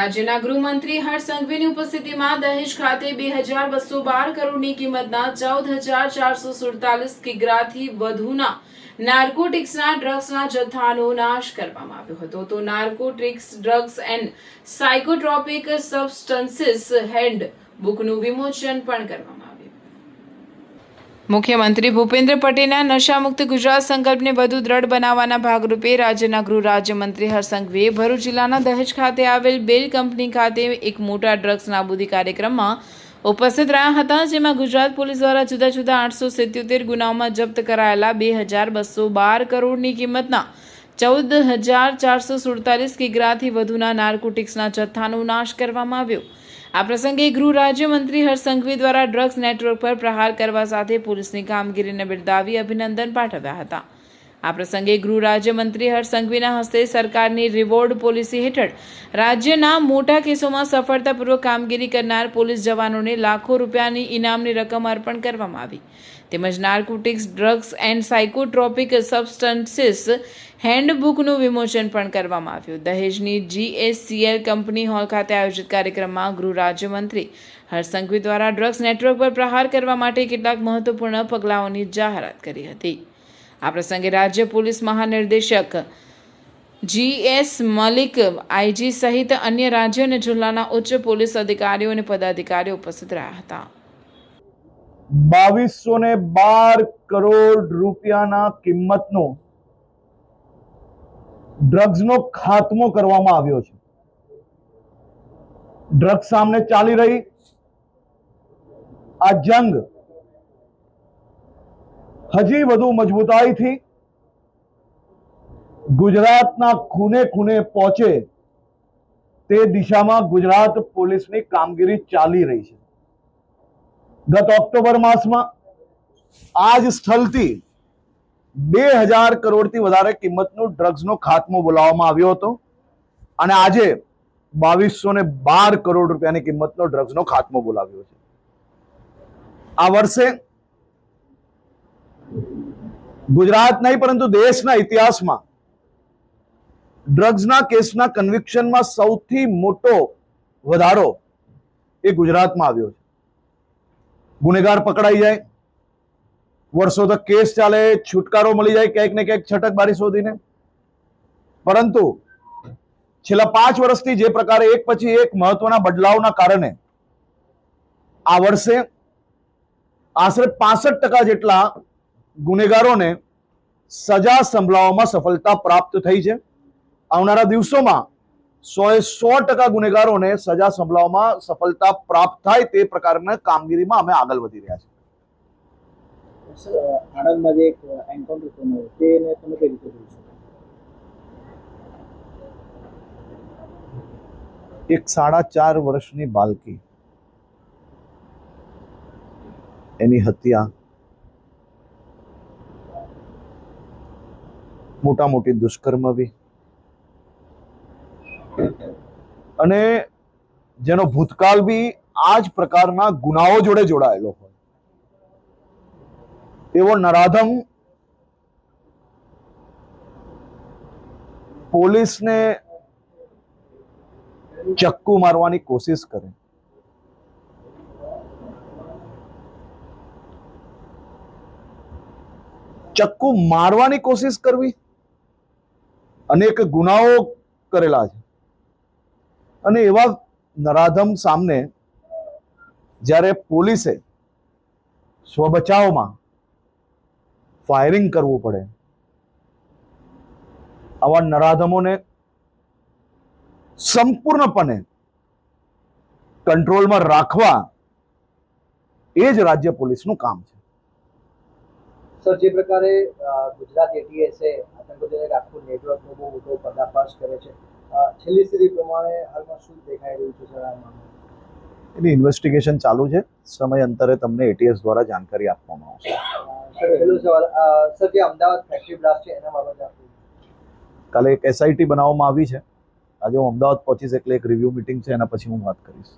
રાજ્યના ગૃહમંત્રી હર્ષ સંઘવીની ઉપસ્થિતિમાં દહેજ ખાતે 2212 કરોડની કિંમતના 14,447 કિગ્રાથી વધુના નાર્કોટિક્સના ડ્રગ્સના જથ્થાનો નાશ કરવામાં આવ્યો હતો. તો narcotics drugs and psychotropic substances હેન્ડબુકનું વિમોચન પણ કરવામાં આવ્યું. મુખ્યમંત્રી ભૂપેન્દ્ર પટેલના નશામુક્ત ગુજરાત સંકલ્પને વધુ દ્રઢ બનાવવાના ભાગરૂપે રાજ્યના ગૃહ રાજ્યમંત્રી હર્ષ સંઘવીએ ભરૂચ જિલ્લાના દહેજ ખાતે આવેલ બેલ કંપની ખાતે એક મોટા ડ્રગ્સ નાબૂદી કાર્યક્રમમાં ઉપસ્થિત રહ્યા હતા, જેમાં ગુજરાત પોલીસ દ્વારા જુદા જુદા 877 ગુનાઓમાં જપ્ત કરાયેલા 2212 કરોડની કિંમતના 14,447 કિગ્રાથી વધુના નાર્કોટિક્સના જથ્થાનો નાશ કરવામાં આવ્યો. આ પ્રસંગે ગૃહ રાજ્યમંત્રી હર્ષ સંઘવી દ્વારા ડ્રગ્સ નેટવર્ક પર પ્રહાર કરવા સાથે પોલીસની કામગીરીને બિરદાવી અભિનંદન પાઠવ્યા હતા. આ પ્રસંગે ગૃહ રાજ્યમંત્રી હર્ષ સંઘવીના હસ્તે સરકારની રિવોર્ડ પોલિસી હેઠળ રાજ્યના મોટા કેસોમાં સફળતાપૂર્વક કામગીરી કરનાર પોલીસ જવાનોને લાખો રૂપિયાની ઇનામની રકમ અર્પણ કરવામાં આવી, તેમજ narcotics drugs and psychotropic substances હેન્ડબુકનું વિમોચન પણ કરવામાં આવ્યું. દહેજની GSCL કંપની હોલ ખાતે આયોજિત કાર્યક્રમમાં ગૃહ રાજ્યમંત્રી હર્ષ સંઘવી દ્વારા ડ્રગ્સ નેટવર્ક પર પ્રહાર કરવા માટે કેટલાક મહત્વપૂર્ણ પગલાઓની જાહેરાત કરી હતી. આ પ્રસંગે રાજ્ય પોલીસ મહાનિર્દેશક GS મલિક, IG સહિત અન્ય રાજ્ય અને જિલ્લાના ઉચ્ચ પોલીસ અધિકારીઓ અને પદાધિકારીઓ ઉપસ્થિત રહ્યા હતા. 2212 કરોડ રૂપિયાના કિંમતનો ડ્રગ્સનો ખાત્મો કરવામાં આવ્યો છે. ડ્રગ્સ સામે ચાલી રહી આ જંગ હજી વધુ મજબૂતાઈથી ગુજરાતના ખૂણે ખૂણે પહોંચે તે દિશામાં ગુજરાત પોલીસની કામગીરી ચાલી રહી છે. ગત ઓક્ટોબર માસમાં આ જ સ્થળથી 2000 કરોડથી વધારે કિંમતનું ડ્રગ્સનો ખાત્મો બોલાવવામાં આવ્યો હતો અને આજે 2212 કરોડ રૂપિયાની કિંમતનો ડ્રગ્સનો ખાત્મો બોલાવ્યો છે. આ વર્ષે ગુજરાત નહીં પરંતુ દેશના ઇતિહાસમાં ડ્રગ્સના કેસના કન્વિક્શનમાં સૌથી મોટો વધારો એ ગુજરાતમાં આવ્યો છે. ગુનેગાર પકડાઈ જાય, વર્ષો તક કેસ ચાલે, છુટકારો મળી જાય ક્યાંક ને ક્યાંક છટકબારી શોધીને, પરંતુ છેલ્લા 5 વર્ષથી જે પ્રકારે એક પછી એક મહત્વના બદલાવના કારણે આ વર્ષે આશરે 65% જેટલા ગુનેગારોને સજા સંભળાવવામાં સફળતા પ્રાપ્ત થઈ છે. આવનારા દિવસોમાં 100% ગુનેગારોને સજા સંભળાવવામાં સફળતા પ્રાપ્ત થાય તે પ્રકારના કામગીરીમાં અમે આગળ વધી રહ્યા છીએ. આણંદમાં જે એક એન્કાઉન્ટર થયું તેને તમે કઈ રીતે જોઈ શકો? એક 4.5 વર્ષની બાળકી, એની હત્યા, મોટા મોટી દુષ્કર્મ બી, અને જેનો ભૂતકાળ બી આ જ પ્રકારના ગુનાઓ જોડે જોડાયેલો હોય એવો નરાધમ પોલીસને ચક્કુ મારવાની કોશિશ કરે, ચક્કુ મારવાની કોશિશ કરવી, અનેક ગુનાઓ કરેલા છે, અને એવા નરાધમ સામે જ્યારે પોલીસે સ્વબચાવમાં ફાયરિંગ કરવું પડે, આવા નરાધમોને સંપૂર્ણપણે કંટ્રોલમાં રાખવા એ જ રાજ્ય પોલીસનું કામ છે. સર, જે પ્રકારે ગુજરાત ATSએ આતંકવાદીઓને આખું નેટવર્કનો બહુ મોટો પર્દાફાશ કરે છે, છેલ્લી સ્થિતિ પ્રમાણે હાલમાં શું દેખાઈ રહ્યું છે સર? એની ઇન્વેસ્ટિગેશન ચાલુ છે. સમય અંતરે તમને ATS દ્વારા જાણકારી આપવામાં આવશે. સર, પહેલો સવાલ, સર, જે અમદાવાદ ફેક્ટરી બ્લાસ્ટ છે એના બાબતે કાલે એક SIT બનાવવામાં આવી છે. આજે હું અમદાવાદ પહોંચીશ એટલે એક રિવ્યુ મીટિંગ છે, એના પછી હું વાત કરીશ.